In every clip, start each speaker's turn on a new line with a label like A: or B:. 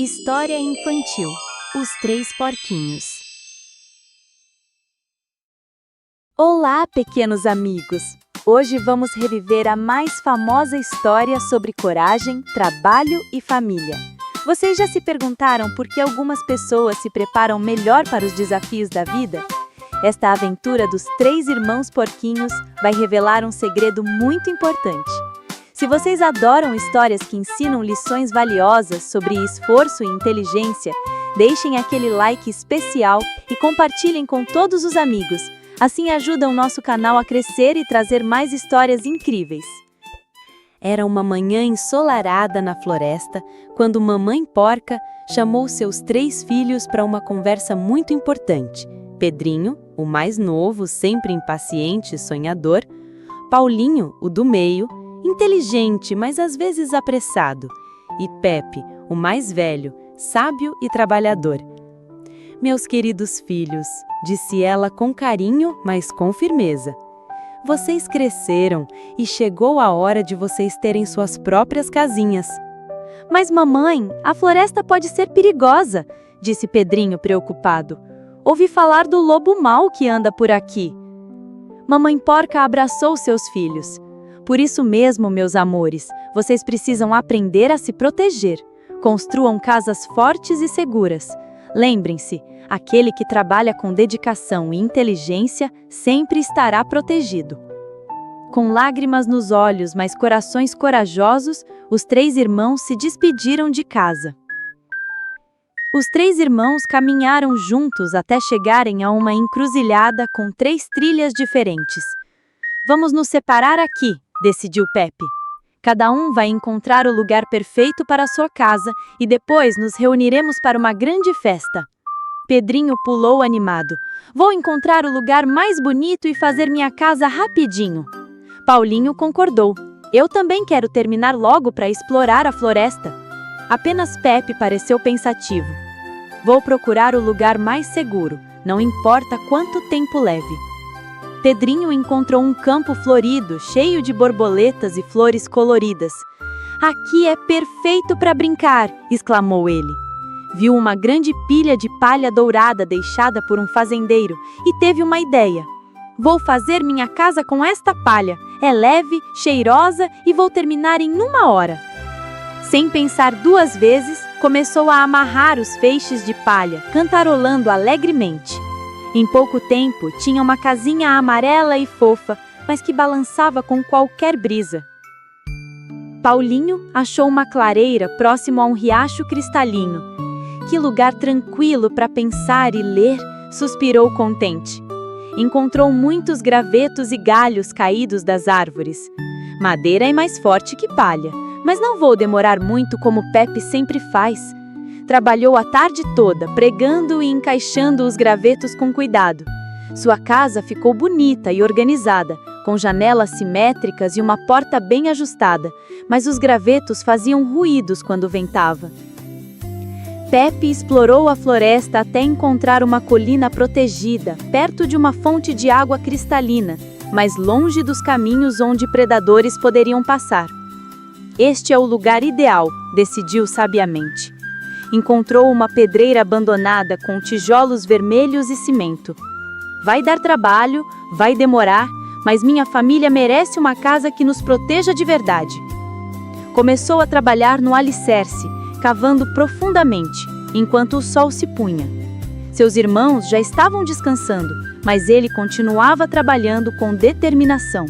A: História infantil: Os Três Porquinhos.
B: Olá, pequenos amigos! Hoje vamos reviver a mais famosa história sobre coragem, trabalho e família. Vocês já se perguntaram por que algumas pessoas se preparam melhor para os desafios da vida? Esta aventura dos três irmãos porquinhos vai revelar um segredo muito importante. Se vocês adoram histórias que ensinam lições valiosas sobre esforço e inteligência, deixem aquele like especial e compartilhem com todos os amigos. Assim ajudam nosso canal a crescer e trazer mais histórias incríveis. Era uma manhã ensolarada na floresta, quando Mamãe Porca chamou seus três filhos para uma conversa muito importante. Pedrinho, o mais novo, sempre impaciente e sonhador. Paulinho, o do meio, inteligente, mas às vezes apressado. E Pepe, o mais velho, sábio e trabalhador. Meus queridos filhos, disse ela com carinho, mas com firmeza. Vocês cresceram e chegou a hora de vocês terem suas próprias casinhas. Mas mamãe, a floresta pode ser perigosa, disse Pedrinho preocupado. Ouvi falar do lobo mau que anda por aqui. Mamãe Porca abraçou seus filhos. Por isso mesmo, meus amores, vocês precisam aprender a se proteger. Construam casas fortes e seguras. Lembrem-se, aquele que trabalha com dedicação e inteligência sempre estará protegido. Com lágrimas nos olhos, mas corações corajosos, os três irmãos se despediram de casa. Os três irmãos caminharam juntos até chegarem a uma encruzilhada com três trilhas diferentes. Vamos nos separar aqui, decidiu Pepe. Cada um vai encontrar o lugar perfeito para a sua casa e depois nos reuniremos para uma grande festa. Pedrinho pulou animado. Vou encontrar o lugar mais bonito e fazer minha casa rapidinho. Paulinho concordou. Eu também quero terminar logo para explorar a floresta. Apenas Pepe pareceu pensativo. Vou procurar o lugar mais seguro, não importa quanto tempo leve. Pedrinho encontrou um campo florido, cheio de borboletas e flores coloridas. Aqui é perfeito para brincar, exclamou ele. Viu uma grande pilha de palha dourada deixada por um fazendeiro e teve uma ideia. Vou fazer minha casa com esta palha. É leve, cheirosa e vou terminar em 1 hora. Sem pensar 2 vezes, começou a amarrar os feixes de palha, cantarolando alegremente. Em pouco tempo, tinha uma casinha amarela e fofa, mas que balançava com qualquer brisa. Paulinho achou uma clareira próximo a um riacho cristalino. Que lugar tranquilo para pensar e ler, suspirou contente. Encontrou muitos gravetos e galhos caídos das árvores. Madeira é mais forte que palha, mas não vou demorar muito como Pepe sempre faz. Trabalhou a tarde toda, pregando e encaixando os gravetos com cuidado. Sua casa ficou bonita e organizada, com janelas simétricas e uma porta bem ajustada, mas os gravetos faziam ruídos quando ventava. Pepe explorou a floresta até encontrar uma colina protegida, perto de uma fonte de água cristalina, mas longe dos caminhos onde predadores poderiam passar. Este é o lugar ideal, decidiu sabiamente. Encontrou uma pedreira abandonada com tijolos vermelhos e cimento. Vai dar trabalho, vai demorar, mas minha família merece uma casa que nos proteja de verdade. Começou a trabalhar no alicerce, cavando profundamente, enquanto o sol se punha. Seus irmãos já estavam descansando, mas ele continuava trabalhando com determinação.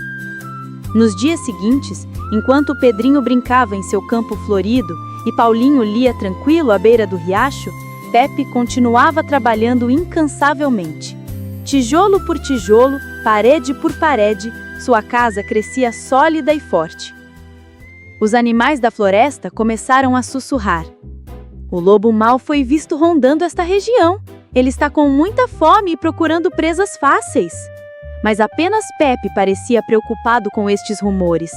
B: Nos dias seguintes, enquanto Pedrinho brincava em seu campo florido e Paulinho lia tranquilo à beira do riacho, Pepe continuava trabalhando incansavelmente. Tijolo por tijolo, parede por parede, sua casa crescia sólida e forte. Os animais da floresta começaram a sussurrar. O lobo mau foi visto rondando esta região. Ele está com muita fome e procurando presas fáceis. Mas apenas Pepe parecia preocupado com estes rumores.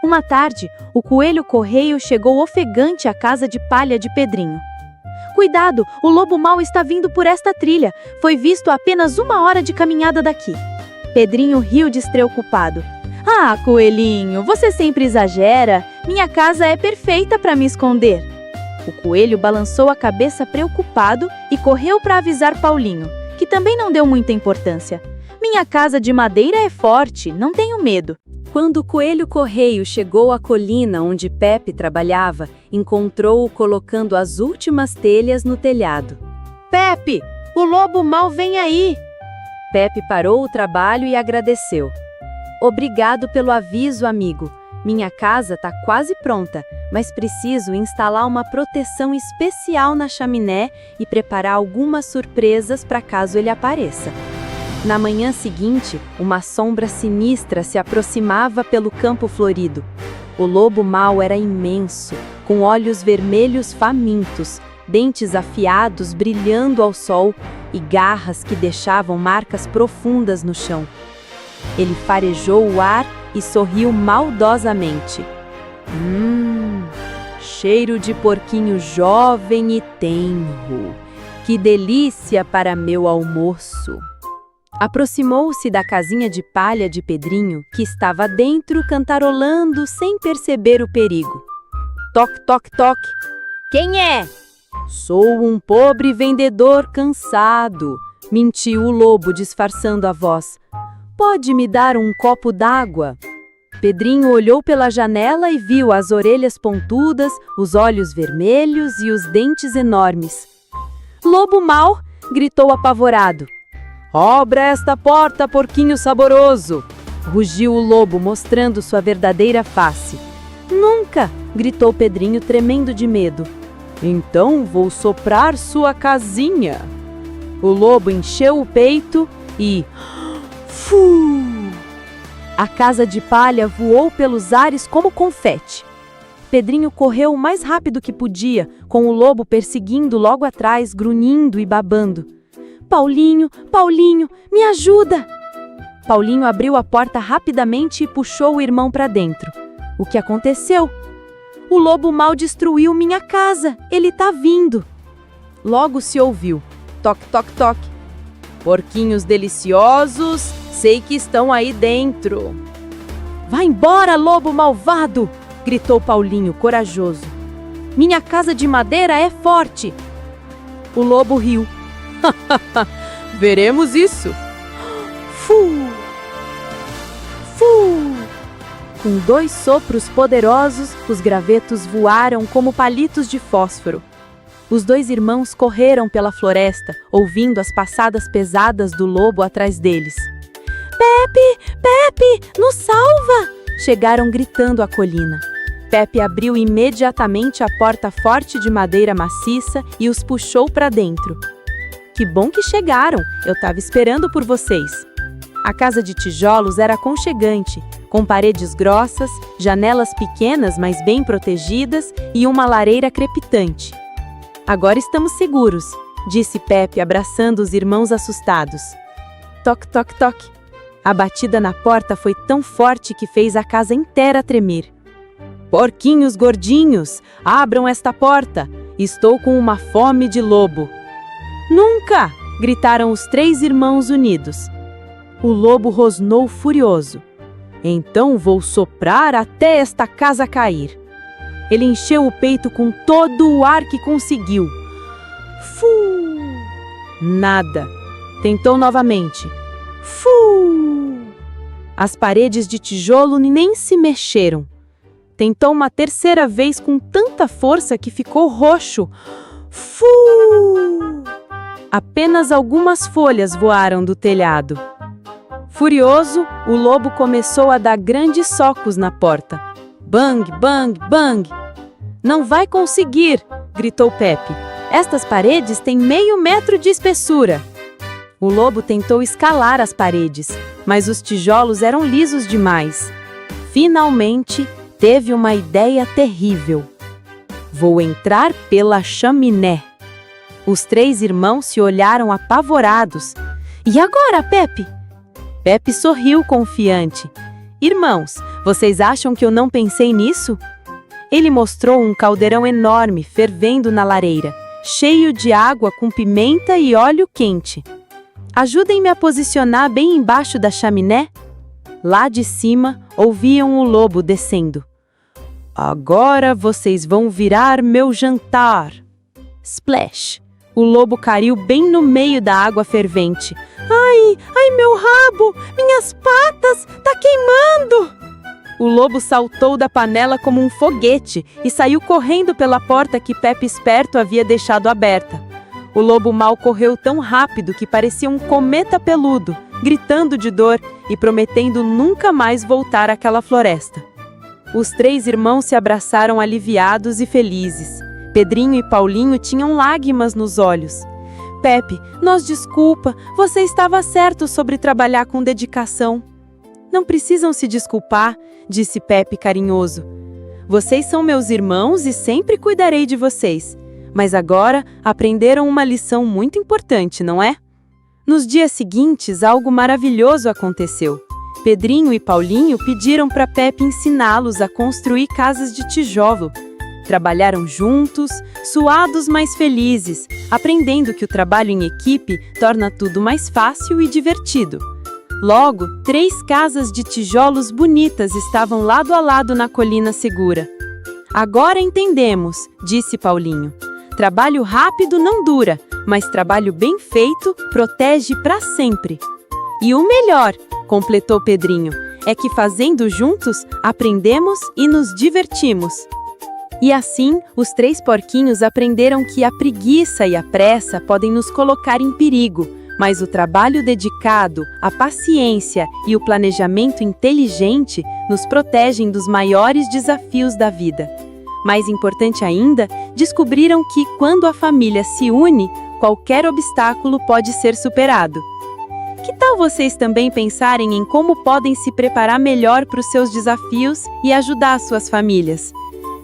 B: Uma tarde, o coelho correio chegou ofegante à casa de palha de Pedrinho. Cuidado, o lobo mau está vindo por esta trilha. Foi visto a apenas 1 hora de caminhada daqui. Pedrinho riu despreocupado. Ah, coelhinho, você sempre exagera. Minha casa é perfeita para me esconder. O coelho balançou a cabeça preocupado e correu para avisar Paulinho, que também não deu muita importância. Minha casa de madeira é forte, não tenho medo. Quando o coelho correio chegou à colina onde Pepe trabalhava, encontrou-o colocando as últimas telhas no telhado. Pepe, o lobo mau vem aí! Pepe parou o trabalho e agradeceu. Obrigado pelo aviso, amigo. Minha casa está quase pronta, mas preciso instalar uma proteção especial na chaminé e preparar algumas surpresas para caso ele apareça. Na manhã seguinte, uma sombra sinistra se aproximava pelo campo florido. O lobo mau era imenso, com olhos vermelhos famintos, dentes afiados brilhando ao sol e garras que deixavam marcas profundas no chão. Ele farejou o ar e sorriu maldosamente. Cheiro de porquinho jovem e tenro. Que delícia para meu almoço! Aproximou-se da casinha de palha de Pedrinho, que estava dentro cantarolando sem perceber o perigo. Toc, toc, toc. Quem é? Sou um pobre vendedor cansado, mentiu o lobo disfarçando a voz. Pode me dar um copo d'água? Pedrinho olhou pela janela e viu as orelhas pontudas, os olhos vermelhos e os dentes enormes. Lobo mau! Gritou apavorado. Abra esta porta, porquinho saboroso! Rugiu o lobo, mostrando sua verdadeira face. Nunca! Gritou Pedrinho, tremendo de medo. Então vou soprar sua casinha. O lobo encheu o peito e... Fu! A casa de palha voou pelos ares como confete. Pedrinho correu o mais rápido que podia, com o lobo perseguindo logo atrás, grunhindo e babando. Paulinho, Paulinho, me ajuda! Paulinho abriu a porta rapidamente e puxou o irmão para dentro. O que aconteceu? O lobo mau destruiu minha casa, ele tá vindo. Logo se ouviu. Toque, toque, toque. Porquinhos deliciosos, sei que estão aí dentro. Vai embora, lobo malvado! Gritou Paulinho, corajoso. Minha casa de madeira é forte. O lobo riu. Veremos isso. Fu! Fu! Com 2 sopros poderosos, os gravetos voaram como palitos de fósforo. Os 2 irmãos correram pela floresta, ouvindo as passadas pesadas do lobo atrás deles. Pepe! Pepe! Nos salva! Chegaram gritando à colina. Pepe abriu imediatamente a porta forte de madeira maciça e os puxou para dentro. Que bom que chegaram! Eu estava esperando por vocês. A casa de tijolos era aconchegante, com paredes grossas, janelas pequenas, mas bem protegidas e uma lareira crepitante. Agora estamos seguros, disse Pepe, abraçando os irmãos assustados. Toc, toc, toc. A batida na porta foi tão forte que fez a casa inteira tremer. Porquinhos gordinhos, abram esta porta! Estou com uma fome de lobo. Nunca! Gritaram os 3 irmãos unidos. O lobo rosnou furioso. Então vou soprar até esta casa cair. Ele encheu o peito com todo o ar que conseguiu. Fu! Nada. Tentou novamente. Fu! As paredes de tijolo nem se mexeram. Tentou uma terceira vez com tanta força que ficou roxo. Fu! Apenas algumas folhas voaram do telhado. Furioso, o lobo começou a dar grandes socos na porta. Bang, bang, bang! Não vai conseguir! Gritou Pepe. Estas paredes têm meio metro de espessura. O lobo tentou escalar as paredes, mas os tijolos eram lisos demais. Finalmente, teve uma ideia terrível. Vou entrar pela chaminé. Os 3 irmãos se olharam apavorados. E agora, Pepe? Pepe sorriu confiante. Irmãos, vocês acham que eu não pensei nisso? Ele mostrou um caldeirão enorme fervendo na lareira, cheio de água com pimenta e óleo quente. Ajudem-me a posicionar bem embaixo da chaminé. Lá de cima, ouviam o lobo descendo. Agora vocês vão virar meu jantar. Splash! O lobo caiu bem no meio da água fervente. Ai, meu rabo! Minhas patas! Tá queimando! O lobo saltou da panela como um foguete e saiu correndo pela porta que Pepe Esperto havia deixado aberta. O lobo mau correu tão rápido que parecia um cometa peludo, gritando de dor e prometendo nunca mais voltar àquela floresta. Os 3 irmãos se abraçaram aliviados e felizes. Pedrinho e Paulinho tinham lágrimas nos olhos. Pepe, nos desculpa, você estava certo sobre trabalhar com dedicação. Não precisam se desculpar, disse Pepe carinhoso. Vocês são meus irmãos e sempre cuidarei de vocês. Mas agora aprenderam uma lição muito importante, não é? Nos dias seguintes, algo maravilhoso aconteceu. Pedrinho e Paulinho pediram para Pepe ensiná-los a construir casas de tijolo. Trabalharam juntos, suados mas felizes, aprendendo que o trabalho em equipe torna tudo mais fácil e divertido. Logo, 3 casas de tijolos bonitas estavam lado a lado na colina segura. Agora entendemos, disse Paulinho. Trabalho rápido não dura, mas trabalho bem feito protege para sempre. E o melhor, completou Pedrinho, é que fazendo juntos, aprendemos e nos divertimos. E assim, os 3 porquinhos aprenderam que a preguiça e a pressa podem nos colocar em perigo, mas o trabalho dedicado, a paciência e o planejamento inteligente nos protegem dos maiores desafios da vida. Mais importante ainda, descobriram que, quando a família se une, qualquer obstáculo pode ser superado. Que tal vocês também pensarem em como podem se preparar melhor para os seus desafios e ajudar as suas famílias?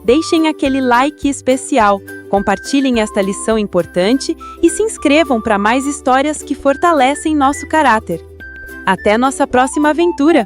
B: Deixem aquele like especial, compartilhem esta lição importante e se inscrevam para mais histórias que fortalecem nosso caráter. Até nossa próxima aventura!